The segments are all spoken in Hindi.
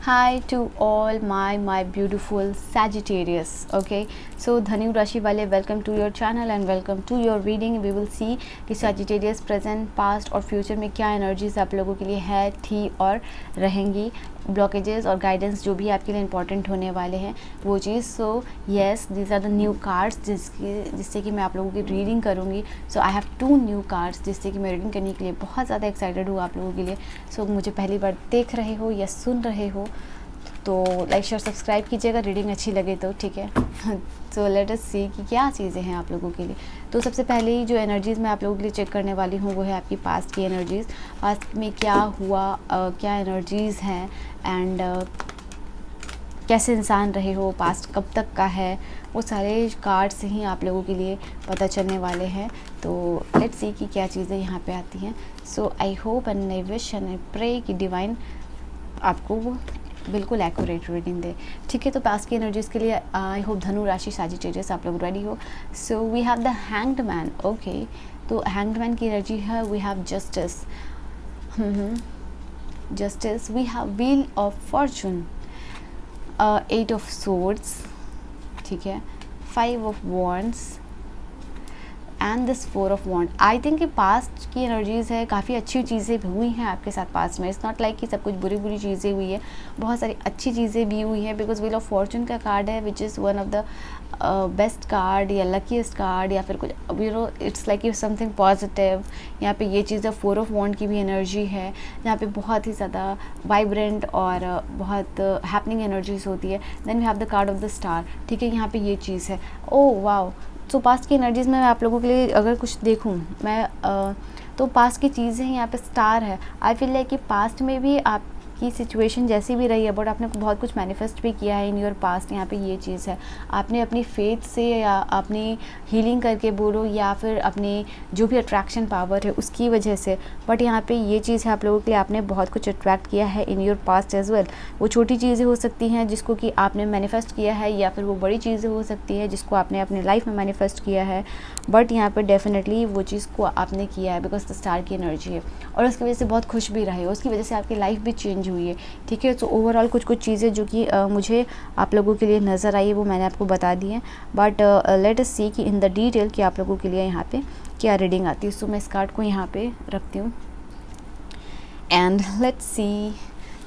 Hi to all my beautiful Sagittarius. Okay, so धनु राशि वाले, welcome to your channel and welcome to your reading. We will see कि Sagittarius present, past और future में क्या energies आप लोगों के लिए है, थी और रहेंगी, ब्लॉकेजेस और गाइडेंस जो भी आपके लिए इंपॉर्टेंट होने वाले हैं वो चीज़. So yes, these are the new cards जिससे कि मैं आप लोगों की रीडिंग करूँगी. So I have 2 new cards जिससे कि मैं रीडिंग करने के लिए बहुत ज़्यादा एक्साइटेड हूँ आप लोगों के लिए. सो मुझे पहली बार देख रहे हो या सुन रहे हो तो लाइक शेयर सब्सक्राइब कीजिएगा, रीडिंग अच्छी लगे तो ठीक है. सो लेट अस सी कि क्या चीज़ें हैं आप लोगों के लिए. तो सबसे पहले ही जो एनर्जीज़ मैं आप लोगों के लिए चेक करने वाली हूँ वो है आपकी पास्ट की एनर्जीज़. पास्ट में क्या हुआ, क्या एनर्जीज़ हैं एंड कैसे इंसान रहे हो, पास्ट कब तक का है, वो सारे कार्ड से ही आप लोगों के लिए पता चलने वाले हैं. तो लेट्स सी कि क्या चीज़ें यहाँ पे आती हैं. So I hope and I wish and I pray कि डिवाइन आपको वो बिल्कुल एक्यूरेट रीडिंग दे. ठीक है, तो पास्ट की एनर्जीज़ के लिए आई होप धनु राशि सैजिटेरियस आप लोग रेडी हो. So we have the hanged man. Okay, तो हैंग्ड मैन की एनर्जी है we have justice. Justice, we have wheel of fortune, 8 of swords, ठीक है, 5 of wands and this 4 of wand. I think कि पास्ट की एनर्जीज़ है, काफ़ी अच्छी चीज़ें हुई हैं आपके साथ पास्ट में. इट्स नॉट लाइक कि सब कुछ बुरी बुरी चीज़ें हुई है, बहुत सारी अच्छी चीज़ें भी हुई हैं. बिकॉज व्हील ऑफ फॉर्चून का कार्ड है which is one of the best card या लकीस्ट कार्ड या फिर कुछ it's like you something positive. यहाँ पे ये चीज़ है. 4 ऑफ वॉन्ड की भी एनर्जी है जहाँ पे बहुत ही ज़्यादा वाइब्रेंट और बहुत हैपनिंग एनर्जीज होती है. Then we have the card of the star. ठीक है, यहाँ पे ये चीज़ है. Oh wow. सो पास्ट की एनर्जीज़ में मैं आप लोगों के लिए अगर कुछ देखूं मैं तो पास्ट की चीज़ें यहाँ पे स्टार है. आई फील लाइक कि पास्ट में भी आपकी सिचुएशन जैसी भी रही है बट आपने बहुत कुछ मैनिफेस्ट भी किया है इन योर पास्ट. यहाँ पे ये चीज़ है, आपने अपनी फेथ से या अपनी हीलिंग करके बोलो या फिर अपनी जो भी अट्रैक्शन पावर है उसकी वजह से. बट यहाँ पे ये चीज़ है आप लोगों के लिए, आपने बहुत कुछ अट्रैक्ट किया है in your past as well. वो छोटी चीज़ें हो सकती हैं जिसको कि आपने मैनिफेस्ट किया है या फिर वो बड़ी चीज़ें हो सकती है जिसको आपने अपने लाइफ में मैनिफेस्ट किया है. बट यहाँ पे डेफिनेटली वो चीज़ को आपने किया है बिकॉज द स्टार की एनर्जी है और उसकी वजह से बहुत खुश भी रहे हो, उसकी वजह से आपकी लाइफ भी चेंज हुई है. ठीक है, तो ओवरऑल कुछ चीज़ें जो कि मुझे आप लोगों के लिए नज़र आई है वो मैंने आपको बता दी है. बट लेट अस सी कि इन द डिटेल कि आप लोगों के लिए यहाँ पे क्या रीडिंग आती है. सो मैं इस कार्ड को यहाँ पे रखती हूँ एंड लेट्स सी.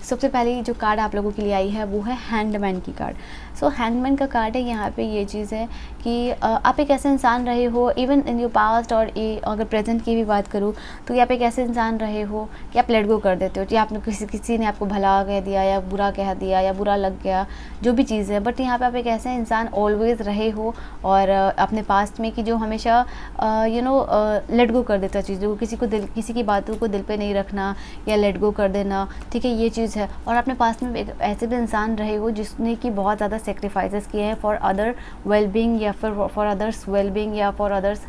सबसे पहले जो कार्ड आप लोगों के लिए आई है वो है हैंगमैन की कार्ड. सो हैंगमैन का कार्ड है. यहाँ पे ये चीज़ है कि आप एक ऐसे इंसान रहे हो इवन इन योर पास्ट और अगर प्रेजेंट की भी बात करूँ तो यहाँ पे एक ऐसे इंसान रहे हो कि आप लेट गो कर देते हो. या आपने किसी ने आपको भला कह दिया या बुरा कह दिया या बुरा लग गया, जो भी चीज़ है. बट यहाँ पे आप एक ऐसे इंसान ऑलवेज रहे हो और अपने पास्ट में कि जो हमेशा लेट गो कर देता चीज़ों को, किसी की बातों को दिल पे नहीं रखना या लेट गो कर देना. ठीक है, ये चीज़ है. और अपने पास में एक ऐसे भी इंसान रहे हो जिसने कि बहुत ज़्यादा सेक्रीफाइसेस किए हैं फॉर अदर वेलबींग या फिर फॉर अदर्स वेलबींग या फॉर अदर्स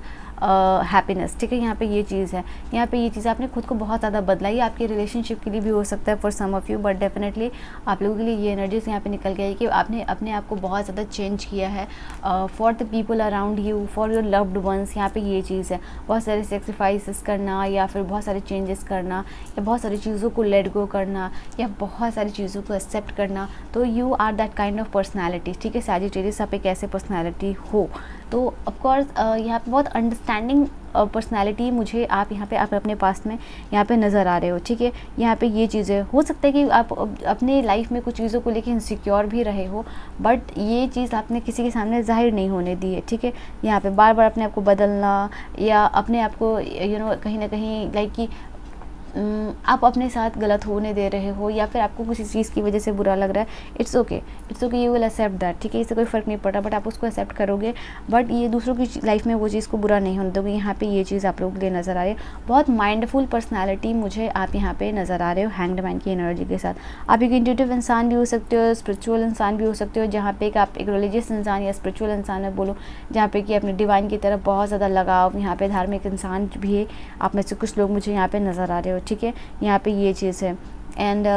हैप्पीनेस. ठीक है, यहाँ पे ये चीज़ है. यहाँ पे ये चीज़ आपने खुद को बहुत ज़्यादा बदला. ये आपके रिलेशनशिप के लिए भी हो सकता है for some of you, but definitely आप लोगों के लिए ये एनर्जीज यहाँ पे निकल गई कि आपने अपने आप को बहुत ज़्यादा चेंज किया है for the people around you, for your loved ones. यहाँ पे ये चीज़ है, बहुत सारे सेक्रीफाइसेस करना या फिर बहुत सारे चेंजेस करना या बहुत सारी चीज़ों को लेट गो करना या बहुत सारी चीज़ों को एक्सेप्ट करना. तो you are that kind of personality. ठीक है, सैजिटेरियस आप एक ऐसे पर्सनैलिटी हो. तो ऑफकोर्स यहाँ पे बहुत अंडरस्टैंडिंग पर्सनैलिटी मुझे आप यहाँ पे आप अपने पास्ट में यहाँ पे नज़र आ रहे हो. ठीक है, यहाँ पे ये चीज़ें हो सकता है कि आप अपने लाइफ में कुछ चीज़ों को लेकर इनसिक्योर भी रहे हो बट ये चीज़ आपने किसी के सामने जाहिर नहीं होने दी है. ठीक है, यहाँ पे बार बार अपने आप को बदलना या अपने आप को कहीं ना कहीं लाइक कि आप अपने साथ गलत होने दे रहे हो या फिर आपको किसी चीज़ की वजह से बुरा लग रहा है. It's okay, you will accept that. ठीक है, इससे कोई फ़र्क नहीं पड़ता बट आप उसको एक्सेप्ट करोगे. बट ये दूसरों की लाइफ में वो चीज़ को बुरा नहीं होने दोगे. यहाँ पे ये चीज़ आप लोगों के लिए नज़र आ रही है. बहुत माइंडफुल पर्सनैलिटी मुझे आप यहाँ पे नज़र आ रहे हो हैंग्ड मैन की एनर्जी के साथ. आप एक इंट्यूटिव इंसान भी हो सकते हो, स्पिरिचुअल इंसान भी हो सकते हो. जहाँ पे आप एक रिलीजियस इंसान या स्पिरिचुअल इंसान में बोलो जहाँ पे कि अपने डिवाइन की तरफ बहुत ज़्यादा लगाव, यहाँ पे धार्मिक इंसान भी आप में से कुछ लोग मुझे यहाँ पे नज़र आ रहे हो. ठीक है, यहाँ पे ये चीज़ है. एंड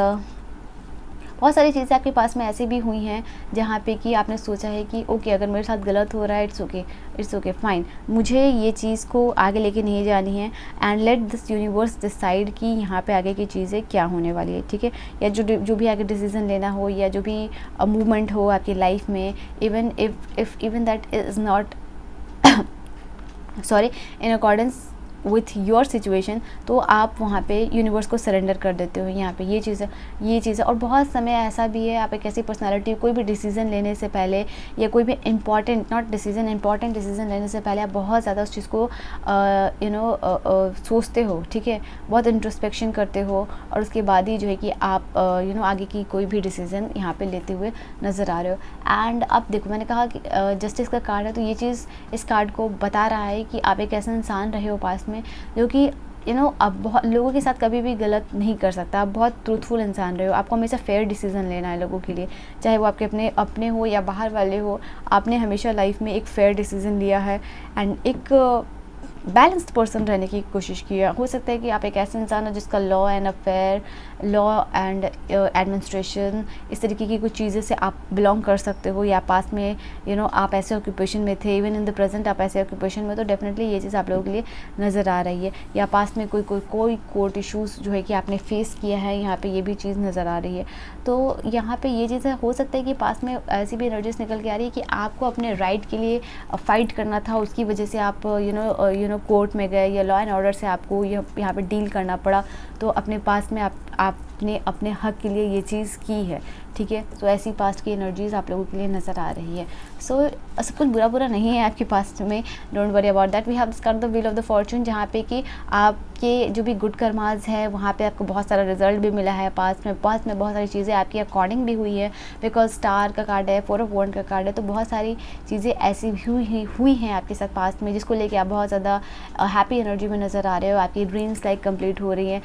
बहुत सारी चीज़ें आपके पास में ऐसी भी हुई हैं जहाँ पे कि आपने सोचा है कि ओके अगर मेरे साथ गलत हो रहा है इट्स ओके फाइन, मुझे ये चीज़ को आगे लेके नहीं जानी है and let this universe decide कि यहाँ पे आगे की चीज़ें क्या होने वाली है, ठीक है। या जो भी आगे डिसीज़न लेना हो या जो भी मूवमेंट हो आपकी लाइफ में, even even that is not sorry in accordance with your situation, तो आप वहाँ पे यूनिवर्स को सरेंडर कर देते हो। यहाँ पे ये चीज़ है। और बहुत समय ऐसा भी है, आप एक ऐसी पर्सनालिटी, कोई भी डिसीज़न लेने से पहले या कोई भी इंपॉर्टेंट डिसीज़न लेने से पहले आप बहुत ज़्यादा उस चीज़ को सोचते हो, ठीक है, बहुत इंट्रोस्पेक्शन करते हो और उसके बाद ही जो है कि आप आगे की कोई भी डिसीज़न यहाँ पे लेते हुए नज़र आ रहे हो। एंड अब देखो, मैंने कहा कि जस्टिस का कार्ड है, तो ये चीज़ इस कार्ड को बता रहा है कि आप एक ऐसा इंसान रहे हो पास्ट में जो कि अब बहुत लोगों के साथ कभी भी गलत नहीं कर सकता। आप बहुत ट्रूथफुल इंसान रहे हो, आपको हमेशा फेयर डिसीजन लेना है लोगों के लिए, चाहे वो आपके अपने हो या बाहर वाले हो। आपने हमेशा लाइफ में एक फेयर डिसीजन लिया है एंड एक बैलेंस्ड पर्सन रहने की कोशिश की है। हो सकता है कि आप एक ऐसे इंसान हो जिसका law and affair, law and administration, इस तरीके की कुछ चीज़ें से आप बिलोंग कर सकते हो, या पास में आप ऐसे ऑक्यूपेशन में थे, इवन इन द प्रेजेंट आप ऐसे ऑक्यूपेशन में, तो डेफिनेटली ये चीज़ आप लोगों के लिए नज़र आ रही है। या पास में कोई कोर्ट इशूज़ जो है कि आपने फेस किया है, यहाँ पे ये भी चीज़ नज़र आ रही है। तो यहाँ पे ये चीज़ें हो सकता है कि पास में ऐसी भी एनर्जीज निकल के आ रही है कि आपको अपने राइट के लिए फाइट करना था, उसकी वजह से आप कोर्ट में गए या लॉ एंड ऑर्डर से आपको यहाँ पे डील करना पड़ा, तो अपने पास में आपने अपने हक के लिए ये चीज़ की है, ठीक है। तो ऐसी पास्ट की एनर्जीज आप लोगों के लिए नज़र आ रही है। सो सब कुछ बुरा नहीं है आपके पास्ट में, don't worry about that. We have discussed the wheel of the fortune, जहाँ पे कि आपके जो भी गुड कर्माज है वहाँ पे आपको बहुत सारा रिजल्ट भी मिला है। पास्ट में बहुत सारी चीज़ें आपकी अकॉर्डिंग भी हुई है, बिकॉज स्टार का कार्ड है, 4 ऑफ वॉन्ड का कार्ड है, तो बहुत सारी चीज़ें ऐसी हुई हैं आपके साथ पास्ट में जिसको लेके आप बहुत ज़्यादा हैप्पी एनर्जी में नज़र आ रहे हो। आपकी ड्रीम्स कंप्लीट हो रही हैं,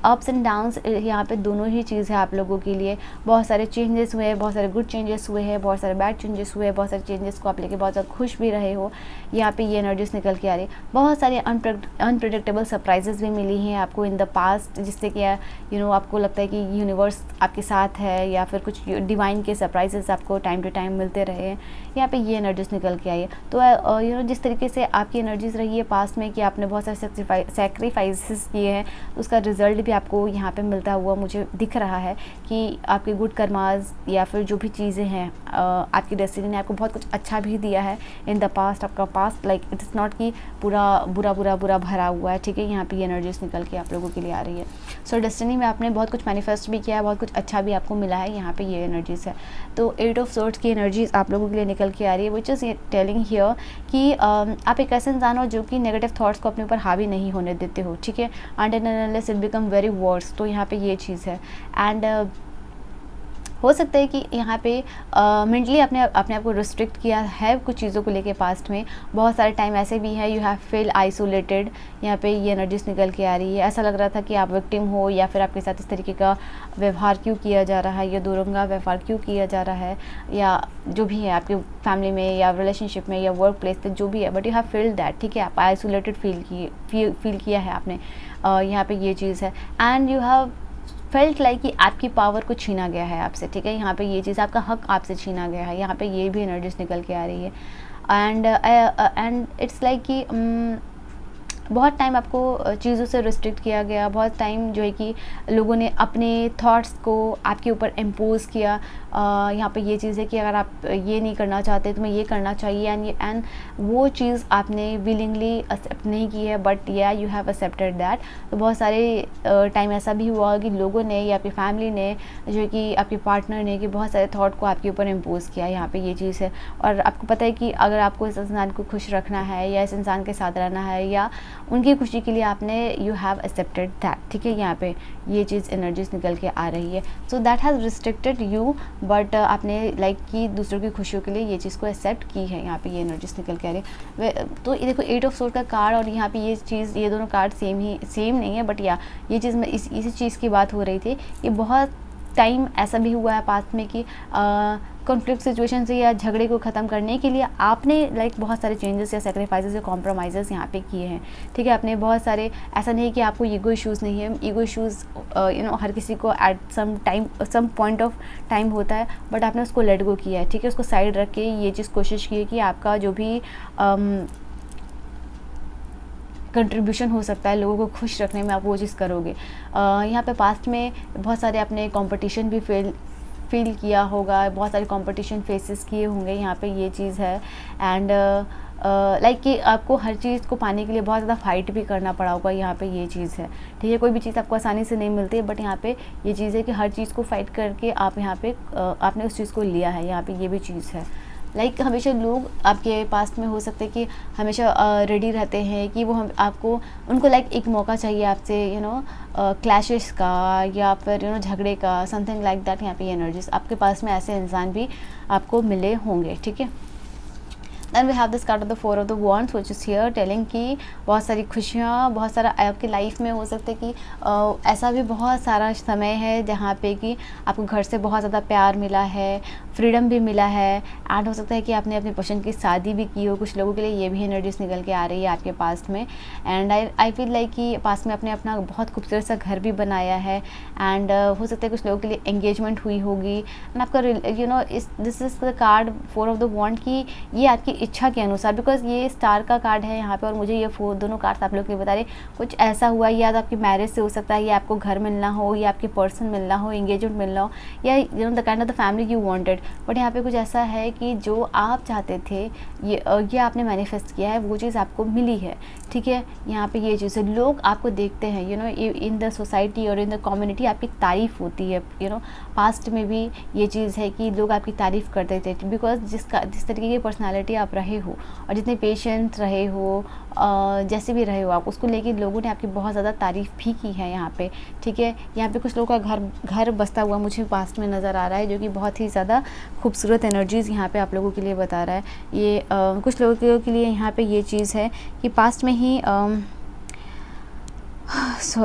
अप्स एंड डाउन्स यहाँ पे दोनों ही चीज़ है आप लोगों के लिए। बहुत सारे चेंजेस हुए हैं, बहुत सारे गुड चेंजेस हुए हैं, बहुत सारे बैड चेंजेस हुए हैं, बहुत सारे चेंजेस को आप लेके बहुत ज़्यादा खुश भी रहे हो। यहाँ पे ये एनर्जीज निकल के आ रही है। बहुत सारी अनप्रेडिक्टेबल सरप्राइजेस भी मिली हैं आपको इन द पास्ट, जिससे कि आपको लगता है कि यूनिवर्स आपके साथ है, या फिर कुछ डिवाइन के सरप्राइजेस आपको टाइम टू टाइम मिलते रहे हैं। यहाँ पे ये एनर्जीज निकल के आई है। तो जिस तरीके से आपकी एनर्जीज रही है पास्ट में कि आपने बहुत सारे सेक्रीफाइसेस किए हैं, उसका रिजल्ट भी आपको यहाँ पे मिलता हुआ मुझे दिख रहा है कि आपके गुड कर्माज या फिर जो भी चीज़ें हैं, आपकी डेस्टिनी ने आपको बहुत कुछ अच्छा भी दिया है इन द पास्ट। आपका पास्ट इट इज़ नॉट कि पूरा बुरा भरा हुआ है, ठीक है। यहाँ पे ये एनर्जीज निकल के आप लोगों के लिए आ रही है। सो डेस्टिनी में आपने बहुत कुछ मैनिफेस्ट भी किया है, बहुत कुछ अच्छा भी आपको मिला है। यहाँ पे ये एनर्जीज है। तो 8 ऑफ सोर्ड्स की एनर्जीज आप लोगों के लिए निकल के आ रही है, विच इज़ टेलिंग हियर कि आप एक ऐसे इंसान हो जो कि नेगेटिव थॉट्स को अपने ऊपर हावी नहीं होने देते हो, ठीक है। And unless it become very worse, तो यहाँ पे ये चीज़ है। एंड हो सकता है कि यहाँ पे मेंटली अपने आप को रिस्ट्रिक्ट किया है कुछ चीज़ों को लेके पास्ट में। बहुत सारे टाइम ऐसे भी है यू हैव फील आइसोलेटेड। यहाँ पे ये एनर्जीज निकल के आ रही है। ऐसा लग रहा था कि आप विक्टिम हो, या फिर आपके साथ इस तरीके का व्यवहार क्यों किया जा रहा है, या दोरंगा व्यवहार क्यों किया जा रहा है, या जो भी है आपके फैमिली में या रिलेशनशिप में या वर्क प्लेस पे जो भी है, but you have feel that, ठीक है। आप आइसोलेटेड फील किया है आपने। यहाँ पे ये चीज़ है। And you have felt like कि आपकी पावर को छीना गया है आपसे, ठीक है। यहाँ पे ये चीज़, आपका हक आपसे छीना गया है। यहाँ पे ये भी एनर्जीज निकल के आ रही है। एंड इट्स लाइक कि बहुत टाइम आपको चीज़ों से रिस्ट्रिक्ट किया गया। बहुत टाइम जो है कि लोगों ने अपने थॉट्स को आपके ऊपर इम्पोज किया। यहाँ पे ये चीज़ है कि अगर आप ये नहीं करना चाहते तुम्हें ये करना चाहिए, एंड वो चीज़ आपने विलिंगली एक्सेप्ट नहीं की है, बट या यू हैव एक्सेप्टेड दैट। तो बहुत सारे टाइम ऐसा भी हुआ कि लोगों ने या आपकी फैमिली ने, जो कि आपके पार्टनर ने, कि बहुत सारे थॉट को आपके ऊपर इम्पोज किया। यहाँ पे ये चीज़ है। और आपको पता है कि अगर आपको इस इंसान को खुश रखना है या इस इंसान के साथ रहना है या उनकी खुशी के लिए, आपने यू हैव एक्सेप्टेड दैट, ठीक है। यहाँ पे ये चीज़ एनर्जीज निकल के आ रही है। So that has restricted you, but आपने कि दूसरों की खुशियों के लिए ये चीज़ को एक्सेप्ट की है। यहाँ पे ये एनर्जीज निकल के आ रही है। तो ये देखो 8 ऑफ सोर्ड का कार्ड, और यहाँ पे ये चीज़, ये दोनों कार्ड सेम नहीं है, बट या ये चीज़ में इसी चीज़ की बात हो रही थी कि बहुत टाइम ऐसा भी हुआ है पास्ट में कि कॉन्फ्लिक्ट सिचुएशन से या झगड़े को ख़त्म करने के लिए आपने लाइक बहुत सारे चेंजेस या सेक्रीफाइसेस या कॉम्प्रोमाइज़ यहाँ पे किए हैं, ठीक है। आपने बहुत सारे, ऐसा नहीं है कि आपको ईगो इश्यूज़ नहीं है, ईगो इश्यूज़ हर किसी को at some point of time होता है, बट आपने उसको लेट गो किया है, ठीक है। उसको साइड रख के ये चीज़ कोशिश की है कि आपका जो भी कंट्रीब्यूशन हो सकता है लोगों को खुश रखने में, आप वो चीज़ करोगे। यहाँ पे पास्ट में बहुत सारे आपने कंपटीशन भी फील किया होगा, बहुत सारे कंपटीशन फेसेस किए होंगे, यहाँ पे ये चीज़ है। एंड लाइक कि आपको हर चीज़ को पाने के लिए बहुत ज़्यादा फाइट भी करना पड़ा होगा, यहाँ पे ये चीज़ है, ठीक है। कोई भी चीज़ आपको आसानी से नहीं मिलती है, बट यहाँ पे ये चीज़ है कि हर चीज़ को फाइट करके आप यहाँ पे आपने उस चीज़ को लिया है, यहाँ पे ये भी चीज़ है। लाइक हमेशा लोग आपके पास में हो सकते हैं कि हमेशा रेडी रहते हैं कि वो आपको, उनको लाइक एक मौका चाहिए आपसे क्लैशेस का या फिर झगड़े का, समथिंग लाइक दैट। यहाँ पे एनर्जीज आपके पास में ऐसे इंसान भी आपको मिले होंगे, ठीक है। Then we have this card of the 4 of the Wands which is here telling कि बहुत सारी खुशियाँ, बहुत सारा आपके लाइफ में हो सकता है कि ऐसा भी बहुत सारा समय है जहाँ पे कि आपको घर से बहुत ज़्यादा प्यार मिला है, फ्रीडम भी मिला है, एंड हो सकता है कि आपने अपनी पसंद की शादी भी की हो। कुछ लोगों के लिए ये भी एनर्जीज निकल के आ रही है आपके पास में। एंड आई फील लाइक कि पास में आपने अपना बहुत खूबसूरत सा घर भी बनाया है, एंड हो सकता है कुछ लोगों के लिए एंगेजमेंट हुई होगी। एंड आपका this is the card 4 of the wand की ये आपकी इच्छा के अनुसार, बिकॉज ये स्टार का कार्ड है यहाँ पे, और मुझे ये दोनों कार्ड्स आप लोग के बता रहे कुछ ऐसा हुआ, या तो आपकी मैरिज से हो सकता है, या आपको घर मिलना हो, या आपके पर्सन मिलना हो, एंगेजमेंट मिलना हो, या the kind of the family you wanted. But यहाँ पे कुछ ऐसा है कि जो आप चाहते थे ये आपने मैनिफेस्ट किया है, वो चीज़ आपको मिली है, ठीक है। यहाँ पे ये चीज़ है, लोग आपको देखते हैं इन द सोसाइटी और इन द कम्युनिटी आपकी तारीफ़ होती है। पास्ट में भी ये चीज़ है कि लोग आपकी तारीफ़ करते थे, बिकॉज जिस तरीके की पर्सनालिटी आप रहे हो और जितने पेशेंट रहे हो, जैसे भी रहे हो आप, उसको लेके लोगों ने आपकी बहुत ज़्यादा तारीफ़ भी की है यहाँ पे, ठीक है। यहाँ पे कुछ लोगों का घर बसता हुआ मुझे पास्ट में नज़र आ रहा है, जो कि बहुत ही ज़्यादा खूबसूरत एनर्जीज़ यहाँ पे आप लोगों के लिए बता रहा है। ये कुछ लोगों के लिए यहाँ पे ये चीज़ है कि पास्ट में ही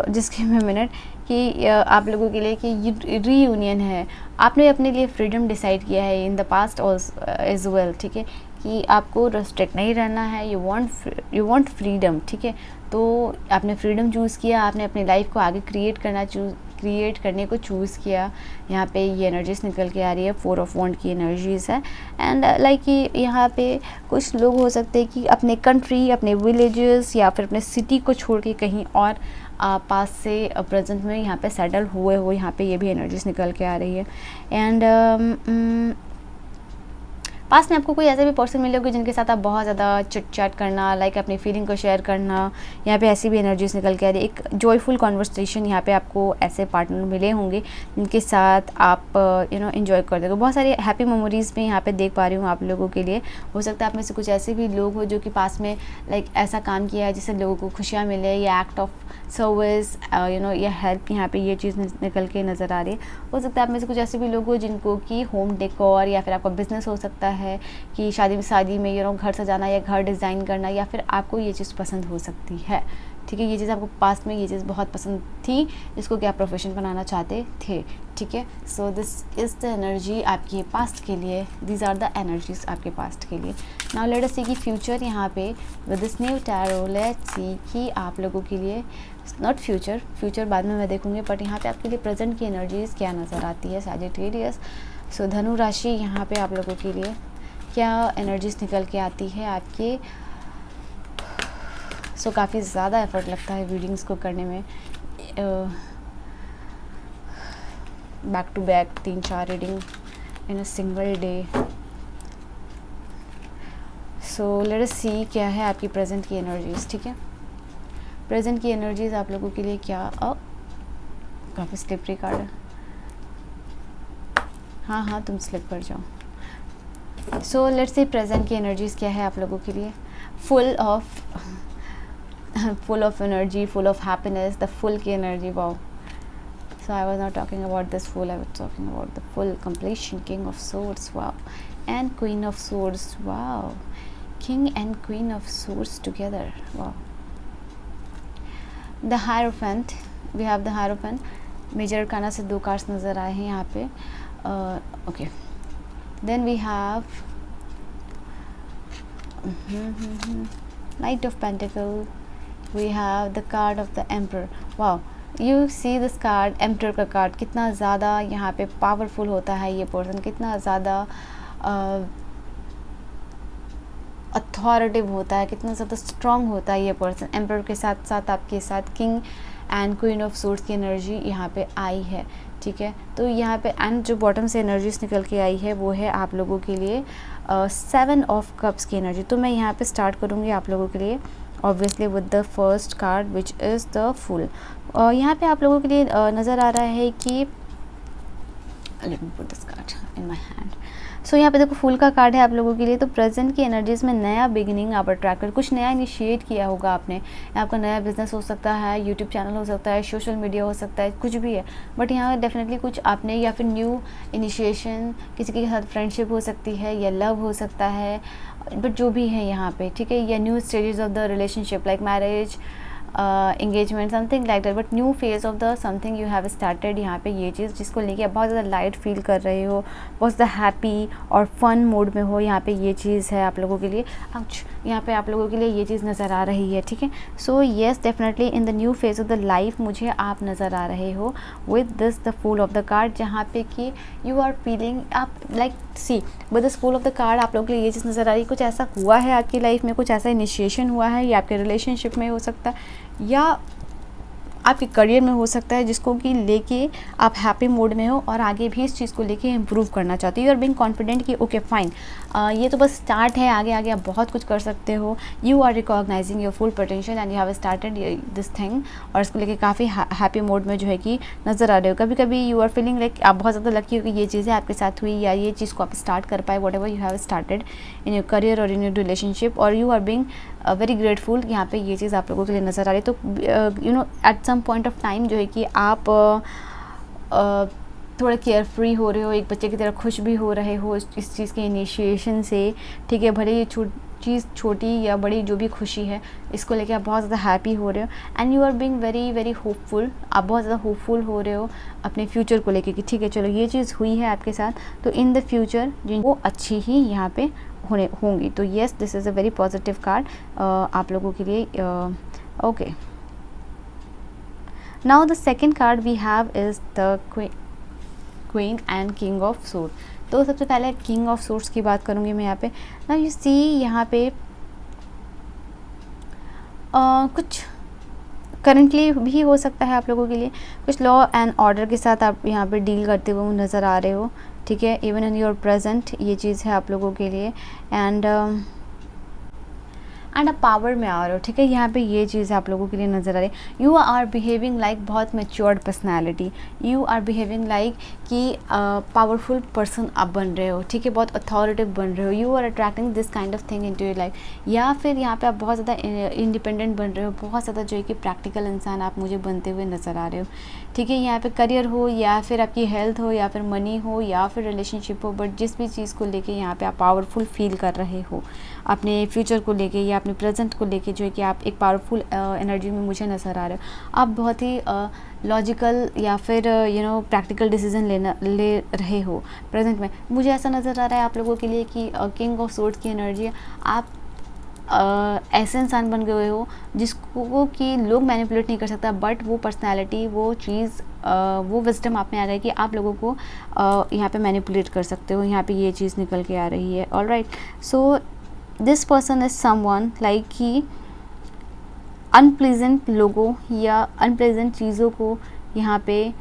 जिसके में मिनट कि आप लोगों के लिए कि रीयूनियन है, आपने अपने लिए फ्रीडम डिसाइड किया है in the past as well, ठीक है, कि आपको रेस्ट्रिक्ट नहीं रहना है, यू वांट फ्रीडम, ठीक है। तो आपने फ्रीडम चूज़ किया, आपने अपनी लाइफ को आगे क्रिएट करने को चूज़ किया। यहाँ पे ये एनर्जीज निकल के आ रही है, 4 ऑफ वॉन्ड की एनर्जीज़ है। एंड लाइक कि यहाँ पे कुछ लोग हो सकते हैं कि अपने कंट्री, अपने विलेजेस या फिर अपने सिटी को छोड़ के कहीं और पास से प्रेजेंट में यहाँ पे सेटल हुए हो, यहाँ पे ये भी एनर्जीज निकल के आ रही है। एंड पास में आपको कोई ऐसे भी पर्सन मिले होंगे जिनके साथ आप बहुत ज़्यादा चिट चैट करना, लाइक अपनी फीलिंग को शेयर करना, यहाँ पे ऐसी भी एनर्जीज निकल के आ रही है। एक जॉयफुल कॉन्वर्सेशन, यहाँ पे आपको ऐसे पार्टनर मिले होंगे जिनके साथ आप एंजॉय कर देंगे। बहुत सारी हैप्पी मेमोरीज में यहाँ पे देख पा रही हूँ आप लोगों के लिए। हो सकता है आप में से कुछ ऐसे भी लोग हो जो कि पास में लाइक ऐसा काम किया है जिससे लोगों को खुशियाँ मिले, या एक्ट ऑफ सर्विस या हेल्प, यहाँ पे ये चीज़ निकल के नज़र आ रही है। हो सकता है आप में से कुछ ऐसे भी लोग हो जिनको कि होम डेकोर या फिर आपका बिजनेस हो सकता है कि शादी में घर सजाना या घर डिज़ाइन करना, या फिर आपको ये चीज़ पसंद हो सकती है, ठीक है। ये चीज़ आपको पास्ट में ये चीज़ बहुत पसंद थी, जिसको कि आप प्रोफेशन बनाना चाहते थे, ठीक है। So this is the energy आपके पास्ट के लिए, दीज आर द एनर्जीज आपके पास्ट के लिए। नाउ लेट अस सी कि फ्यूचर यहाँ पे with this new tarot, let's see कि आप लोगों के लिए, नॉट फ्यूचर बाद में मैं देखूँगी, बट यहाँ पे आपके लिए प्रेजेंट की एनर्जीज क्या नज़र आती है सैजिटेरियस। सो धनु राशि, यहाँ पे आप लोगों के लिए क्या एनर्जीज निकल के आती है आपके। सो काफ़ी ज़्यादा एफर्ट लगता है रीडिंग्स को करने में, back to back 3-4 reading in a single day. So let us see क्या है आपकी प्रेजेंट की एनर्जीज, ठीक है। प्रेजेंट की एनर्जीज आप लोगों के लिए क्या, काफ़ी स्लिपरी कार्ड है, हाँ तुम स्लिप कर जाओ। सो लेट्स सी प्रेजेंट की एनर्जीज क्या है आप लोगों के लिए। Full of energy, full of happiness, the fool की energy, wow. So I was not talking about this full, I was talking about the full completion, king of swords, wow, and queen of swords, wow, king and queen of swords together, wow. The hierophant, we have the hierophant. Major arcana से 2 कार्ड्स नज़र आए हैं यहाँ पे, okay. Then we have Knight of Pentacle. We have the card of the Emperor. Wow, you see this card, Emperor का कार्ड, कितना ज़्यादा यहाँ पे पावरफुल होता है ये पर्सन, कितना ज़्यादा अथॉरिटिव होता है, कितना ज़्यादा स्ट्रॉन्ग होता है ये पर्सन। एम्परर के साथ साथ आपके साथ king and queen of swords की एनर्जी यहाँ पे आई है, ठीक है। तो यहाँ पे एंड जो बॉटम से एनर्जीज निकल के आई है वो है आप लोगों के लिए 7 ऑफ कप्स की एनर्जी। तो मैं यहाँ पे स्टार्ट करूँगी आप लोगों के लिए obviously with the first card which is the full. यहाँ पे आप लोगों के लिए नज़र आ रहा है कि let me put this card in my hand. सो यहाँ पे देखो फुल का कार्ड है आप लोगों के लिए। तो प्रेजेंट की एनर्जीज में नया बिगिनिंग आप अट्रैक्ट कर, कुछ नया इनिशिएट किया होगा आपने। आपका नया बिजनेस हो सकता है, यूट्यूब चैनल हो सकता है, सोशल मीडिया हो सकता है, कुछ भी है, बट यहाँ डेफिनेटली कुछ आपने, या फिर न्यू इनिशिएशन, किसी के साथ फ्रेंडशिप हो सकती है या लव हो सकता है, बट जो भी है यहाँ पे, ठीक है, या new stages of the relationship like marriage, engagement, something like that, but new phase of the something you have started. यहाँ पे ये चीज़ जिसको लेके आप बहुत ज़्यादा लाइट फील कर रहे हो, बहुत ज़्यादा हैप्पी और फन मोड में हो, यहाँ पे ये चीज़ है आप लोगों के लिए। यहाँ पे आप लोगों के लिए ये चीज़ नज़र आ रही है, ठीक है। So yes, definitely in the new phase of the life मुझे आप नज़र आ रहे हो with this the fool of the card, जहाँ पे कि यू आर फीलिंग आप like see with this fool of the card आप लोगों के लिए ये चीज़ नज़र आ रही है, कुछ ऐसा हुआ है आपकी लाइफ में, कुछ ऐसा इनिशिएशन हुआ है, या आपके रिलेशनशिप में हो सकता है या आपके करियर में हो सकता है, जिसको कि लेके आप हैप्पी मोड में हो और आगे भी इस चीज़ को लेके इम्प्रूव करना चाहते हो। यू आर बीइंग कॉन्फिडेंट कि ओके फाइन, ये तो बस स्टार्ट है, आगे आगे आप बहुत कुछ कर सकते हो। You are recognising your full potential and you have started this thing, और इसको लेके काफ़ी हैप्पी मोड में जो है कि नज़र आ रहे हो। कभी कभी यू आर फीलिंग लाइक आप बहुत ज़्यादा लकी हो कि ये चीज़ें आपके साथ हुई या ये चीज़ को आप स्टार्ट कर पाए, whatever you have started in your career और इन योर रिलेशनशिप, और you are being very grateful. यहाँ पे ये चीज़ आप लोगों के लिए नज़र आ रही है। तो you know at some point of time जो है कि आप थोड़ा केयर फ्री हो रहे हो, एक बच्चे की तरह खुश भी हो रहे हो इस चीज़ के इनिशिएशन से, ठीक है। भले ये चीज़ छोटी या बड़ी जो भी खुशी है, इसको लेके आप बहुत ज़्यादा हैप्पी हो रहे हो and you are being very very hopeful. आप बहुत ज़्यादा होपफुल हो रहे हो अपने फ्यूचर को लेके कि ठीक है चलो ये चीज़ हुई है आपके साथ, तो इन द फ्यूचर वो अच्छी ही यहाँ पे होंगी। तो yes, this is a very positive card आप लोगों के लिए। Okay, now the second card we have is the queen and king of sword. तो सबसे पहले किंग ऑफ सोर्ड्स की बात करूँगी मैं यहाँ पे। ना यू सी यहाँ पे कुछ करंटली भी हो सकता है आप लोगों के लिए, कुछ लॉ एंड ऑर्डर के साथ आप यहाँ पे डील करते हुए नज़र आ रहे हो, ठीक है। इवन इन योर प्रेजेंट ये चीज़ है आप लोगों के लिए एंड आप पावर में आ रहे हो, ठीक है। यहाँ पे ये चीज़ आप लोगों के लिए नज़र आ रही है। यू आर बिहेविंग लाइक बहुत matured personality, you are behaving like कि पावरफुल पर्सन आप बन रहे हो, ठीक है, बहुत अथॉरिटिव बन रहे हो। You are attracting this kind of thing into your life, या फिर यहाँ पे आप बहुत ज़्यादा इंडिपेंडेंट बन रहे हो, बहुत ज़्यादा जो है कि प्रैक्टिकल इंसान आप मुझे बनते हुए नज़र आ रहे हो, ठीक है। यहाँ पे करियर हो या फिर आपकी हेल्थ हो या फिर मनी हो या फिर रिलेशनशिप हो, बट जिस भी चीज़ को लेके यहाँ पे आप पावरफुल फील कर रहे हो अपने फ्यूचर को लेके या अपने प्रेजेंट को लेके, जो है कि आप एक पावरफुल एनर्जी में मुझे नज़र आ रहे हो। आप बहुत ही लॉजिकल या फिर यू नो प्रैक्टिकल डिसीजन ले रहे हो प्रेजेंट में। मुझे ऐसा नज़र आ रहा है आप लोगों के लिए कि किंग ऑफ सोर्ड्स की एनर्जी, आप ऐसे इंसान बन गए हो जिसको कि लोग मैनिपुलेट नहीं कर सकता, बट वो पर्सनैलिटी, वो चीज़, वो विजडम आप में आ गई कि आप लोगों को यहाँ पे मैनिपुलेट कर सकते हो। यहाँ पे ये चीज़ निकल के आ रही है। Alright, so this person is someone like कि अनप्लेजेंट लोगों या अनप्लेजेंट चीज़ों को यहाँ पे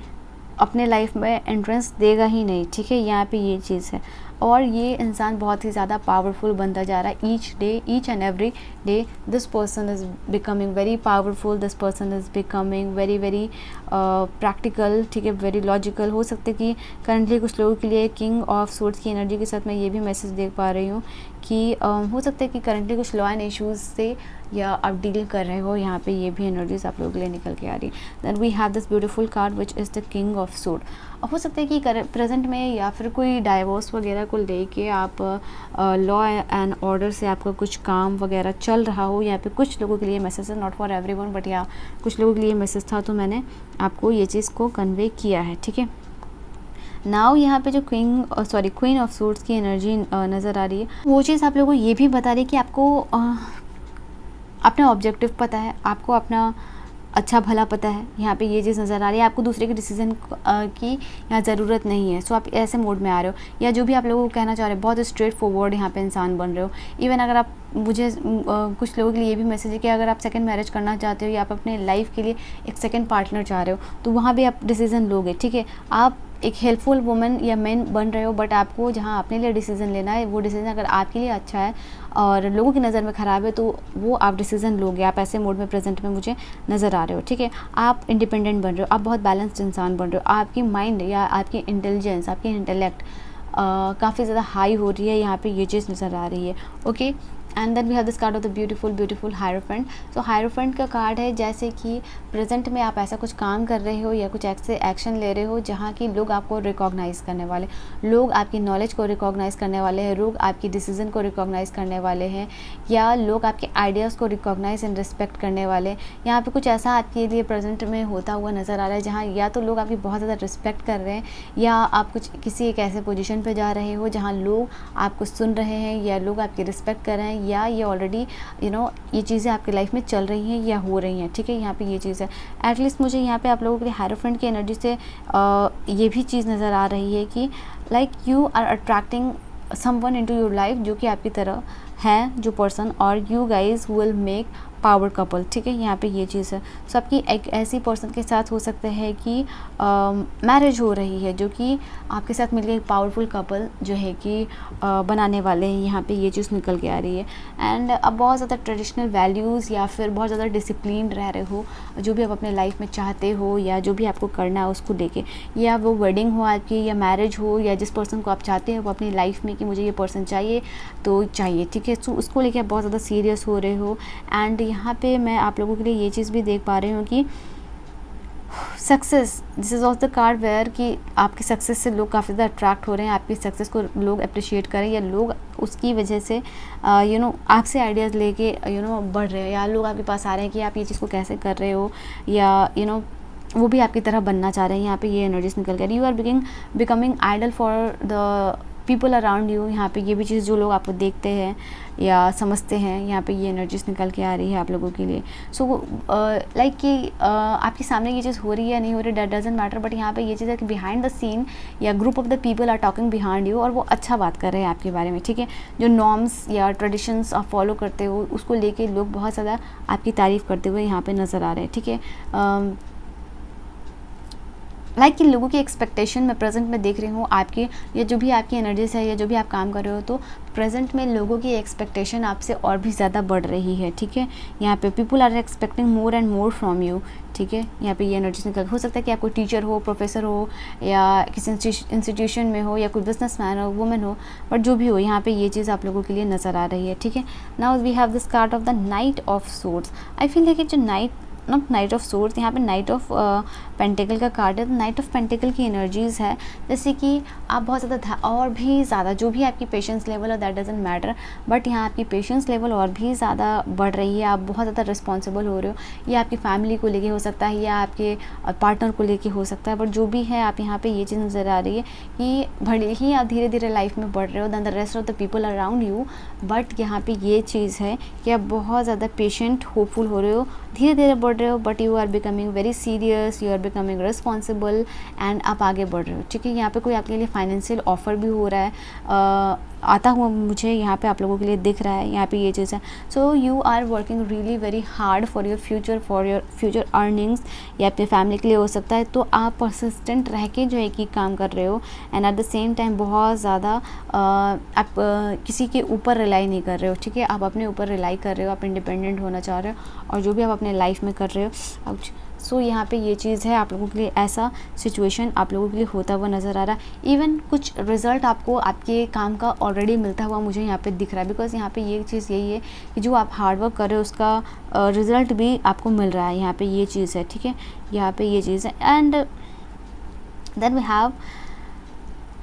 अपने लाइफ में एंट्रेंस देगा ही नहीं, ठीक है। यहाँ पे ये चीज़ है, और ये इंसान बहुत ही ज़्यादा पावरफुल बनता जा रहा है each day, each and every day. This person is becoming very powerful, this person is becoming very very practical, ठीक है, वेरी लॉजिकल। हो सकता है कि करंटली कुछ लोगों के लिए किंग ऑफ सोर्ड्स की एनर्जी के साथ मैं ये भी मैसेज देख पा रही हूँ कि हो सकता है कि करंटली कुछ लॉ एंड इश्यूज़ से या आप डील कर रहे हो, यहाँ पे ये भी एनर्जीज आप लोगों के लिए निकल के आ रही है। Then we have this beautiful card which is the king of sword. हो सकता है कि प्रेजेंट में या फिर कोई डाइवोर्स वगैरह को लेके आप लॉ एंड ऑर्डर से आपका कुछ काम वगैरह चल रहा हो। यहाँ पे कुछ लोगों के लिए मैसेज है, नॉट फॉर एवरीवन, बट या कुछ लोगों के लिए मैसेज था, तो मैंने आपको ये चीज़ को कन्वे किया है, ठीक है। नाउ यहाँ पे जो क्वीन ऑफ सूट्स की एनर्जी नज़र आ रही है, वो चीज़ आप लोगों को ये भी बता रही है कि आपको अपना ऑब्जेक्टिव पता है, आपको अपना अच्छा भला पता है। यहाँ पे ये चीज़ नज़र आ रही है, आपको दूसरे के डिसीजन की यहाँ ज़रूरत नहीं है। सो आप ऐसे मोड में आ रहे हो, या जो भी आप लोगों को कहना चाह रहे हो, बहुत स्ट्रेट फॉरवर्ड यहाँ पे इंसान बन रहे हो। इवन अगर आप, मुझे कुछ लोगों के लिए ये भी मैसेज है कि अगर आप सेकंड मैरिज करना चाहते हो या आप अपने लाइफ के लिए एक सेकंड पार्टनर चाह रहे हो, तो वहाँ भी आप डिसीज़न लोगे, ठीक है। आप एक हेल्पफुल वुमन या मैन बन रहे हो, बट आपको जहाँ अपने लिए डिसीज़न लेना है, वो डिसीज़न अगर आपके लिए अच्छा है और लोगों की नज़र में ख़राब है, तो वो आप डिसीज़न लोगे। आप ऐसे मोड में प्रेजेंट में मुझे नज़र आ रहे हो, ठीक है। आप इंडिपेंडेंट बन रहे हो, आप बहुत बैलेंस्ड इंसान बन रहे हो, आपकी माइंड या आपकी इंटेलिजेंस, आपकी इंटेलेक्ट काफ़ी ज़्यादा हाई हो रही है, यहाँ पे ये चीज़ नज़र आ रही है, okay. And then we have this card of the beautiful hierophant. So hierophant का कार्ड है जैसे कि प्रेजेंट में आप ऐसा कुछ काम कर रहे हो या कुछ ऐसे एक्शन ले रहे हो जहाँ की लोग आपको रिकॉग्नाइज़ करने वाले, लोग आपकी नॉलेज को रिकॉग्नाइज़ करने वाले हैं, लोग आपकी डिसीजन को रिकॉग्नाइज़ करने वाले हैं, या लोग आपके आइडियाज़ को रिकॉग्नाइज़ एंड रिस्पेक्ट करने वाले। यहाँ पे कुछ ऐसा आपके लिए प्रेजेंट में होता हुआ नज़र आ रहा है जहाँ या तो लोग आपकी बहुत ज़्यादा रिस्पेक्ट कर रहे हैं, या आप कुछ किसी एक ऐसे पोजीशन पे जा रहे हो जहाँ लोग आपको सुन रहे हैं या लोग आपकी रिस्पेक्ट कर रहे हैं, या ये ऑलरेडी ये चीज़ें आपकी लाइफ में चल रही हैं या हो रही हैं, ठीक है। यहाँ पे ये चीज़ है, एटलीस्ट मुझे यहाँ पे आप लोगों के लिए हायरोफेंट की एनर्जी से ये भी चीज़ नज़र आ रही है कि like you are attracting someone into your life जो कि आपकी तरह है जो पर्सन, और you guys will make power couple, ठीक है। यहाँ पे ये चीज़ है। सो आपकी एक ऐसी पर्सन के साथ हो सकता है कि मैरिज हो रही है जो कि आपके साथ मिलकर एक पावरफुल कपल जो है कि बनाने वाले हैं। यहाँ पे ये चीज़ निकल के आ रही है। एंड अब बहुत ज़्यादा ट्रेडिशनल वैल्यूज़ या फिर बहुत ज़्यादा डिसिप्लिन रह रहे हो, जो भी आप अपने लाइफ में चाहते हो या जो भी आपको करना है उसको लेके, या वो वेडिंग हो आपकी या मैरिज हो, या जिस पर्सन को आप चाहते हो वो अपनी लाइफ में कि मुझे ये पर्सन चाहिए तो चाहिए, ठीक है। सो उसको लेके आप बहुत ज़्यादा सीरियस हो रहे हो। एंड यहाँ पे मैं आप लोगों के लिए ये चीज़ भी देख पा रही हूँ कि success, this is of the card where कि आपकी सक्सेस से लोग काफ़ी ज़्यादा अट्रैक्ट हो रहे हैं, आपकी सक्सेस को लोग अप्रिशिएट करें, या लोग उसकी वजह से आपसे आइडियाज़ लेके बढ़ रहे हैं, या लोग आपके पास आ रहे हैं कि आप ये चीज़ को कैसे कर रहे हो, या वो भी आपकी तरह बनना चाह रहे हैं। यहाँ पे ये एनर्जीज निकल कर, you are becoming idol for the people around you. यहाँ पे ये भी चीज़ जो लोग आपको देखते हैं या समझते हैं, यहाँ पे ये एनर्जीज निकल के आ रही है आप लोगों के लिए। सो लाइक कि आपके सामने ये चीज़ हो रही है या नहीं हो रही, दैट डजंट मैटर, बट यहाँ पे ये चीज़ है कि बिहाइंड द सीन या group of the people are talking behind you, और वो अच्छा बात कर रहे हैं आपके बारे में, ठीक है। जो नॉर्म्स या ट्रेडिशंस आप फॉलो करते हो उसको लेके लोग बहुत ज़्यादा आपकी तारीफ़ करते हुए यहाँ पर नज़र आ रहे हैं, ठीक है। लाइक कि लोगों की एक्सपेक्टेशन मैं प्रेजेंट में देख रही हूँ आपकी, या जो भी आपकी एनर्जीज है या जो भी आप काम कर रहे हो, तो प्रेजेंट में लोगों की एक्सपेक्टेशन आपसे और भी ज़्यादा बढ़ रही है, ठीक है। यहाँ पे people are expecting more and more from you, ठीक है। यहाँ पे ये एनर्जीज निकल, हो सकता है कि आप कोई टीचर हो, प्रोफेसर हो, या किसी इंस्टीट्यूशन में हो, या कोई बिजनेसमैन हो, वुमेन हो, बट जो भी हो यहाँ पे ये चीज़ आप लोगों के लिए नज़र आ रही है, ठीक है। Now we have this card of the knight of swords. I feel है कि जो नाइट ऑफ सोर्ड्स, यहाँ पे नाइट ऑफ पेंटिकल का कार्ड है। तो नाइट ऑफ पेंटिकल की एनर्जीज़ है जैसे कि आप बहुत ज़्यादा और भी ज़्यादा, जो भी आपकी पेशेंस लेवल है दैट डजंट मैटर, बट यहाँ आपकी पेशेंस लेवल और भी ज़्यादा बढ़ रही है। आप बहुत ज़्यादा रिस्पॉन्सिबल हो रहे हो, या आपकी फैमिली को लेके हो सकता है, या आपके पार्टनर को लेके हो सकता है, बट जो भी है आप यहाँ पे ये चीज़ नज़र आ रही है कि भले ही आप धीरे धीरे लाइफ में बढ़ रहे हो than the rest of the people around you, but यहाँ पे ये चीज़ है कि आप बहुत ज़्यादा पेशेंट होपफुल हो रहे हो, धीरे धीरे बढ़ रहे हो, but you are becoming very serious, you are becoming responsible, and आप आगे बढ़ रहे हो, ठीक है। यहाँ पे कोई आपके लिए फाइनेंशियल ऑफर भी हो रहा है, आता हुआ मुझे यहाँ पे आप लोगों के लिए दिख रहा है। यहाँ पे ये चीज़ है। So you are working really very hard for your future earnings, या अपने फैमिली के लिए हो सकता है। तो आप परसिस्टेंट रह के जो है कि काम कर रहे हो, and at the same time बहुत ज़्यादा आप किसी के ऊपर रिलाई नहीं कर रहे हो, ठीक है। आप अपने ऊपर रिलाई कर रहे हो, आप इंडिपेंडेंट होना चाह रहे हो, और जो भी आप अपने लाइफ में कर रहे हो। सो यहाँ पे ये चीज़ है, आप लोगों के लिए ऐसा सिचुएशन आप लोगों के लिए होता हुआ नज़र आ रहा है। इवन कुछ रिज़ल्ट आपको आपके काम का ऑलरेडी मिलता हुआ मुझे यहाँ पे दिख रहा है, बिकॉज यहाँ पे ये चीज़ यही है कि जो आप हार्डवर्क कर रहे हो उसका रिज़ल्ट भी आपको मिल रहा है। यहाँ पे ये चीज़ है, ठीक है। यहाँ पे ये चीज़ है। And then we have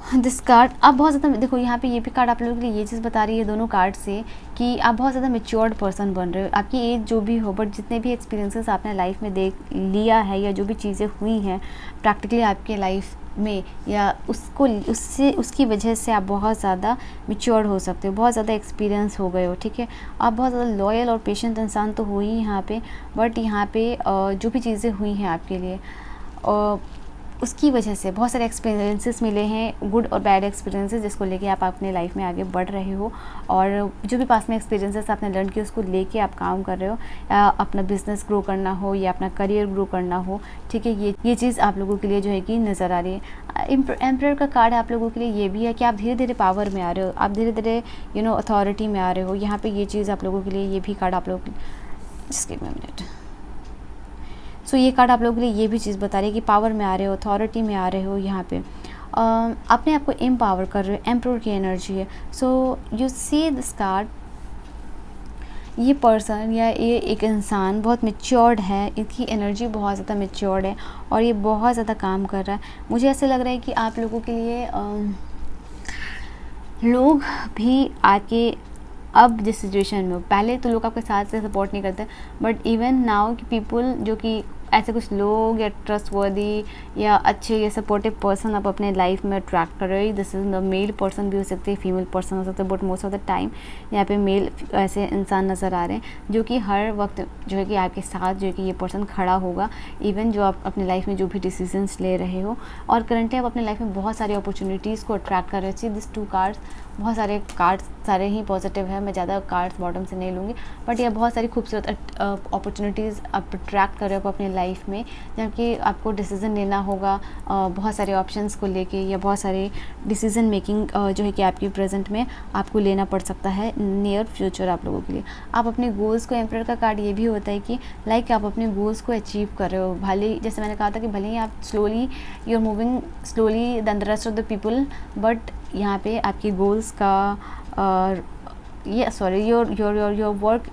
this card आप बहुत ज़्यादा देखो, यहाँ पे ये भी कार्ड आप लोगों के लिए ये चीज़ बता रही है दोनों कार्ड से कि आप बहुत ज़्यादा मैच्योर्ड पर्सन बन रहे हो। आपकी एज जो भी हो, बट जितने भी एक्सपीरियंसेस आपने लाइफ में देख लिया है या जो भी चीज़ें हुई हैं प्रैक्टिकली आपके लाइफ में, या उसकी वजह से आप बहुत ज़्यादा मैच्योर्ड हो सकते हो, बहुत ज़्यादा एक्सपीरियंस हो गए हो। ठीक है, आप बहुत ज़्यादा लॉयल और पेशेंट इंसान तो हो ही यहाँ पे, बट यहाँ पे जो भी चीज़ें हुई हैं आपके लिए उसकी वजह से बहुत सारे एक्सपीरियंसेस मिले हैं, गुड और बैड एक्सपीरियंसेस, जिसको लेके आप अपने लाइफ में आगे बढ़ रहे हो। और जो भी पास में एक्सपीरियंसेस आपने लर्न किए उसको लेके आप काम कर रहे हो, अपना बिजनेस ग्रो करना हो या अपना करियर ग्रो करना हो। ठीक है, ये चीज़ आप लोगों के लिए जो है कि नज़र आ रही है। एम्परर का कार्ड आप लोगों के लिए ये भी है कि आप धीरे धीरे पावर में आ रहे हो, आप धीरे धीरे अथॉरिटी में आ रहे हो। यहाँ पर ये चीज़ आप लोगों के लिए, ये भी कार्ड आप लोगों just give me a minute. सो ये कार्ड आप लोगों के लिए ये भी चीज़ बता रही है कि पावर में आ रहे हो, अथॉरिटी में आ रहे हो। यहाँ पे अपने आप को एम्पावर कर रहे हो, एम्परर की एनर्जी है। So you see this card, ये पर्सन या ये एक इंसान बहुत मैच्योर्ड है, इसकी एनर्जी बहुत ज़्यादा मैच्योर्ड है और ये बहुत ज़्यादा काम कर रहा है। मुझे ऐसा लग रहा है कि आप लोगों के लिए लोग भी आके अब जिस सिचुएशन में हो, पहले तो लोग आपके साथ से सपोर्ट नहीं करते, बट इवन नाउ कि पीपल जो कि ऐसे कुछ लोग या ट्रस्टवर्दी या अच्छे या सपोर्टिव पर्सन आप अपने लाइफ में अट्रैक्ट कर रहे हो। This is the male person भी हो सकते हैं, फीमेल पर्सन हो सकते हैं, but most of the time यहाँ पे मेल ऐसे इंसान नज़र आ रहे हैं जो कि हर वक्त जो है कि आपके साथ जो है कि ये पर्सन खड़ा होगा, इवन जो आप अपने लाइफ में जो भी डिसीजंस ले रहे हो। और करंटली आप अपने लाइफ में बहुत सारी अपॉर्चुनिटीज़ को अट्रैक्ट कर रहे हो। सी दिस 2 कार्ड्स, बहुत सारे कार्ड्स सारे ही पॉजिटिव है, मैं ज़्यादा कार्ड्स बॉटम से नहीं लूँगी, बट ये बहुत सारी खूबसूरत अपॉर्चुनिटीज़ आप अट्रैक्ट कर रहे हो अपनी लाइफ में, जबकि आपको डिसीज़न लेना होगा बहुत सारे ऑप्शंस को लेके, या बहुत सारे डिसीज़न मेकिंग जो है कि आपकी प्रेजेंट में आपको लेना पड़ सकता है नियर फ्यूचर आप लोगों के लिए। आप अपने गोल्स को, एम्परर का कार्ड ये भी होता है कि लाइक आप अपने गोल्स को अचीव कर रहे हो, भले जैसे मैंने कहा था कि भले ही आप slowly you are moving slowly than the rest of the people, but यहाँ पे आपके गोल्स का ये सॉरी योर वर्क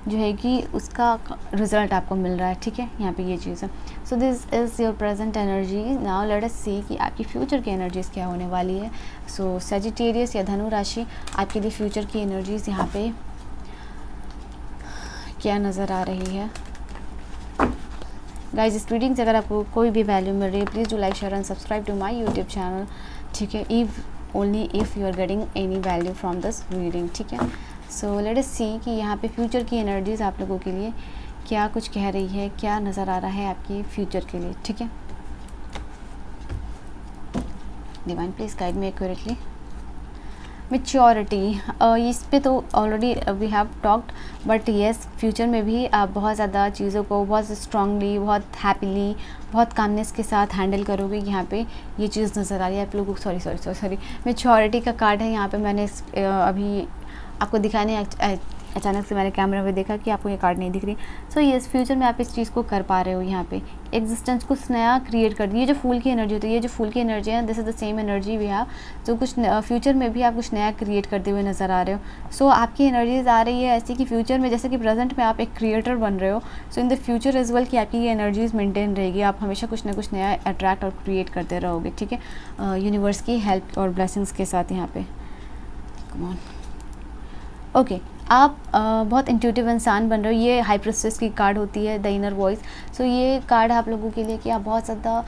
जो है कि उसका रिज़ल्ट आपको मिल रहा है। ठीक है, यहाँ पे ये चीज़ है। So this is your present energy. Now let us see कि आपकी फ्यूचर की एनर्जीज़ क्या होने वाली है। सो सजिटेरियस या धनु राशि, आपके लिए फ्यूचर की एनर्जीज़ यहाँ पे क्या नज़र आ रही है। गाइज, इस रीडिंग से अगर आपको कोई भी वैल्यू मिल रही है, please do like, share and subscribe to my YouTube channel. ठीक है, only if you are getting any value from this reading। ठीक है, सो लेट अस सी कि यहाँ पे फ्यूचर की एनर्जीज आप लोगों के लिए क्या कुछ कह रही है, क्या नज़र आ रहा है आपके फ्यूचर के लिए। ठीक है, divine please guide me accurately. Maturity, इस पे तो already we have talked, but yes future में भी आप बहुत ज़्यादा चीज़ों को बहुत स्ट्रांगली, बहुत हैप्पीली, बहुत कामनेस के साथ हैंडल करोगे। यहाँ पे ये चीज़ नज़र आ रही है आप लोगों को। सॉरी मैच्योरिटी का कार्ड है यहाँ पे। मैंने अभी आपको दिखाने अचानक से मैंने कैमरा में देखा कि आपको ये कार्ड नहीं दिख रही। सो येस फ्यूचर में आप इस चीज़ को कर पा रहे हो, यहाँ पे एग्जिस्टेंस कुछ नया क्रिएट कर दी। ये जो फूल की एनर्जी होती है, ये जो फूल की एनर्जी है, this is the same energy we have. तो कुछ फ्यूचर में भी आप कुछ नया क्रिएट करते हुए नज़र आ रहे हो। सो आपकी एनर्जीज आ रही है ऐसी कि फ्यूचर में, जैसे कि प्रेजेंट में आप एक क्रिएटर बन रहे हो, so in the future as well कि आपकी ये एनर्जीज मेंटेन रहेगी। आप हमेशा कुछ ना कुछ नया अट्रैक्ट और क्रिएट करते रहोगे। ठीक है, यूनिवर्स की हेल्प और ब्लेसिंग्स के साथ यहाँ पे। कम ऑन, ओके, आप बहुत इंट्यूटिव इंसान बन रहे हो। ये हाई प्रिस्टेस की कार्ड होती है, द इनर वॉइस। सो ये कार्ड आप लोगों के लिए कि आप बहुत ज़्यादा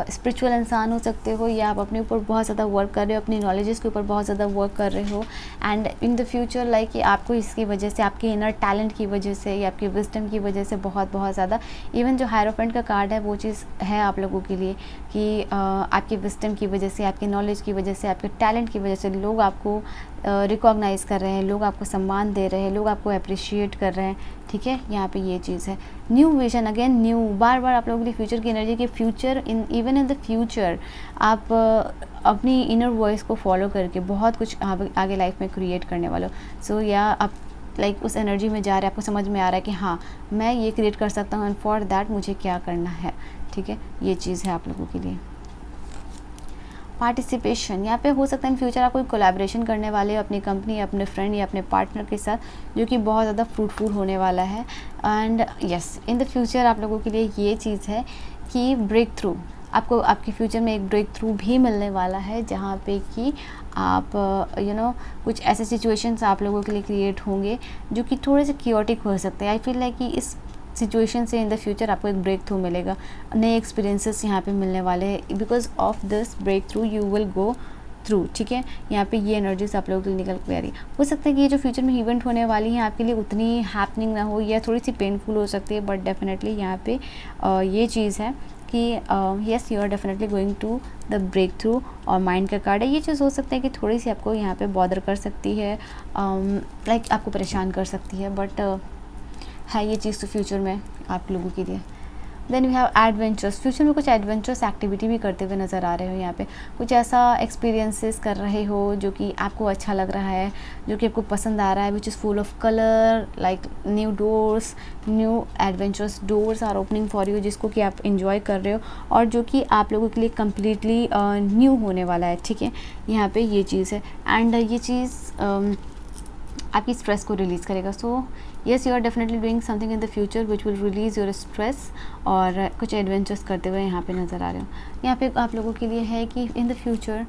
स्पिरिचुअल इंसान हो सकते हो, या आप अपने ऊपर बहुत ज़्यादा वर्क कर रहे हो, अपनी नॉलेजेस के ऊपर बहुत ज़्यादा वर्क कर रहे हो। And in the future like कि आपको इसकी वजह से, आपके इनर टैलेंट की वजह से या आपकी विजडम की वजह से बहुत ज़्यादा, इवन जो हायरोफेंट का कार्ड है वो चीज़ है आप लोगों के लिए कि आपकी विजडम की वजह से, आपकी नॉलेज की वजह से, आपके टैलेंट की वजह से लोग आपको रिकॉग्नाइज़ कर रहे हैं, लोग आपको सम्मान दे रहे हैं, लोग आपको अप्रिशिएट कर रहे हैं। ठीक है, यहाँ पे ये चीज़ है। न्यू विजन, अगेन न्यू, बार बार आप लोगों के लिए फ्यूचर की एनर्जी, कि future even in the future आप अपनी इनर वॉइस को फॉलो करके बहुत कुछ आगे लाइफ में क्रिएट करने वाले हो। सो या आप लाइक उस एनर्जी में जा रहे हैं, आपको समझ में आ रहा है कि हाँ मैं ये क्रिएट कर सकता हूँ, एंड फॉर दैट मुझे क्या करना है। ठीक है, ये चीज़ है आप लोगों के लिए। पार्टिसिपेशन, यहाँ पे हो सकता है इन फ्यूचर आप कोई कोलैबोरेशन करने वाले हो अपनी कंपनी या अपने फ्रेंड या अपने पार्टनर के साथ, जो कि बहुत ज़्यादा फ्रूटफुल होने वाला है। And yes in the future आप लोगों के लिए ये चीज़ है कि ब्रेक थ्रू, आपको आपके फ्यूचर में एक ब्रेक थ्रू भी मिलने वाला है, जहाँ पे कि आप कुछ ऐसे सिचुएशंस आप लोगों के लिए क्रिएट होंगे जो कि थोड़े से क्योटिक हो सकते हैं। आई फील लाइक कि इस सिचुएशन से इन द फ्यूचर आपको एक ब्रेक थ्रू मिलेगा, नए एक्सपीरियंसेस यहाँ पे मिलने वाले हैं। Because of this breakthrough you will go through, ठीक है। यहाँ पे ये एनर्जीज आप लोगों के लिए निकल के आ रही है। हो सकता है कि ये जो फ्यूचर में इवेंट होने वाली है आपके लिए उतनी हैपनिंग ना हो, या थोड़ी सी पेनफुल हो सकती है, बट डेफिनेटली यहाँ पे ये चीज़ है कि yes you are definitely going to the breakthrough. और माइंड का कार्ड है, ये चीज़ हो सकता है कि थोड़ी सी आपको यहाँ पे बॉदर कर सकती है, लाइक आपको परेशान कर सकती है, बट है ये चीज़ तो फ्यूचर में आप लोगों के लिए। Then we have adventures, future में कुछ एडवेंचरस एक्टिविटी भी करते हुए नज़र आ रहे हो। यहाँ पे कुछ ऐसा एक्सपीरियंसेस कर रहे हो जो कि आपको अच्छा लग रहा है, जो कि आपको पसंद आ रहा है, which is full of colour, like new doors, new adventurous doors are opening for you, जिसको कि आप इंजॉय कर रहे हो और जो कि आप लोगों के लिए कम्प्लीटली न्यू होने वाला है, ठीक है। यहाँ पे ये चीज़ है, एंड ये चीज़ आपकी स्ट्रेस को रिलीज़ करेगा। So yes you are definitely doing something in the future which will release your stress, और कुछ एडवेंचर्स करते हुए यहाँ पे नज़र आ रहे हो। यहाँ पे आप लोगों के लिए है कि इन द फ्यूचर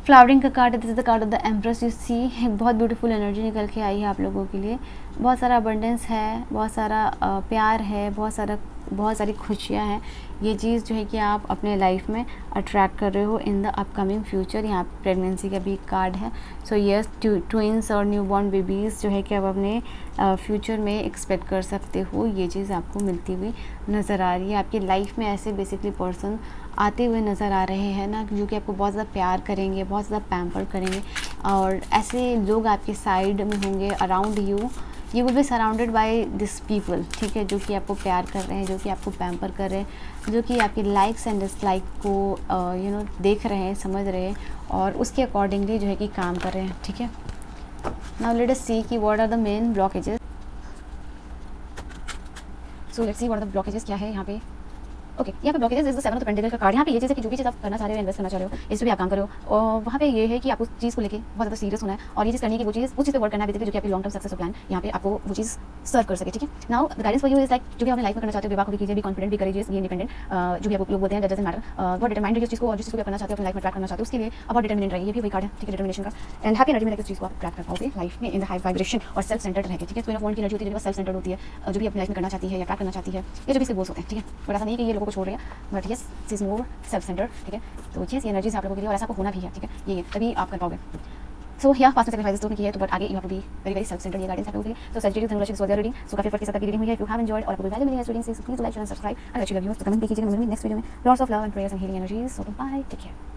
फ्लावरिंग का कार्ड है, this is the card of the empress. You see एक बहुत ब्यूटीफुल एनर्जी निकल के आई है आप लोगों के लिए। बहुत सारा अबंडेंस है, बहुत सारा प्यार है, बहुत सारी खुशियाँ हैं। ये चीज़ जो है कि आप अपने लाइफ में अट्रैक्ट कर रहे हो इन द अपकमिंग फ्यूचर। यहाँ प्रेगनेंसी का भी कार्ड है। सो यस ट्विंस और न्यू बॉर्न बेबीज़ जो है कि आप अपने फ्यूचर में एक्सपेक्ट कर सकते हो। ये चीज़ आपको मिलती हुई नज़र आ रही है। आपकी लाइफ में ऐसे बेसिकली पर्सन आते हुए नज़र आ रहे हैं ना, जो कि आपको बहुत ज़्यादा प्यार करेंगे, बहुत ज़्यादा पैम्पर करेंगे, और ऐसे लोग आपके साइड में होंगे around you will be surrounded by this people, ठीक है, जो कि आपको प्यार कर रहे हैं, जो कि आपको पैम्पर कर रहे हैं, जो कि आपके लाइक्स एंड डिसलाइक को देख रहे हैं, समझ रहे हैं, और उसके अकॉर्डिंगली जो है कि काम कर रहे हैं, ठीक है। नाउ लेट अस सी कि what are the main blockages. So let's see what are the blockages, क्या है यहाँ पे। ओके यहाँ पे blockages is the seven of the pentacle का कार्ड। यहाँ पे ये चीज़ है कि जो भी चीज़ आप करना चाह रहे हो, इन्वेस्ट करना चाह रहे हो, इस पर भी आप काम करो, और वहाँ पे ये है कि आपको चीज़ को लेके बहुत ज़्यादा सीरियस होना है, और ये चीज़ करनी है कि वो चीज़ पे वर्क करना है बेसिकली, जो कि आपकी लॉन्ग टर्म सक्सेस प्लान यहाँ पे आपको वो चीज़ सर्व कर सके, ठीक है। Now the guidance for you is like जो भी आपने लाइफ में करना चाहते हो, विवाह को भी कीजिए, भी कॉन्फिडेंट, भी करेजियस, भी इंडिपेंडेंट, जो भी आपको लोग बोलते हैं, डजंट मैटर, बहुत डिटरमाइंड रहिए उस चीज़ को, और जिस चीज़ को आप करना चाहते हो, अपनी लाइफ में ट्रैक करना चाहते हो, उसके लिए बहुत डिटरमिनेंट रहिए। ये भी वही कार्ड है, ठीक है, डिटरमिनेशन का, एंड हैप्पी एनर्जी में इस चीज़ को आप ट्रैक कर पाओगे लाइफ में इन द हाई वाइब्रेशन और सेल्फ सेंटर्ड रहेंगे, ठीक है। क्वीन ऑफ वॉन्ड की एनर्जी होती है जो सेल्फ सेंटर्ड होती है, जो भी अपनी लाइफ में करना चाहती है या ट्रैक करना चाहती है, ये जो भी इसके गोल्स होते हैं, ठीक है। बट ऐसा नहीं कि ये लोगों को छोड़ रहे हैं, but yes she is more self centred, ठीक है। तो ये एनर्जीज आप लोगों के लिए, और ऐसा आपको होना भी है, ठीक है, ये तभी आप कर पाओगे। सो या पास में सेक्रीफाइस तो की है, तो बट आगे you have to be very very self centred, ये गाइडेंस आप लोगों के लिए। So suggested thermology was reading, so काफी फर्क के साथ की रीडिंग हुई है। इफ यू हैव एंजॉयड और आपको वैल्यू मिली है रीडिंग से, please like and subscribe, and अच्छी लव यू तो कमेंट भी कीजिएगा। मिलेंगे नेक्स्ट वीडियो में। Lots of love and prayers and healing energies. So bye, take care.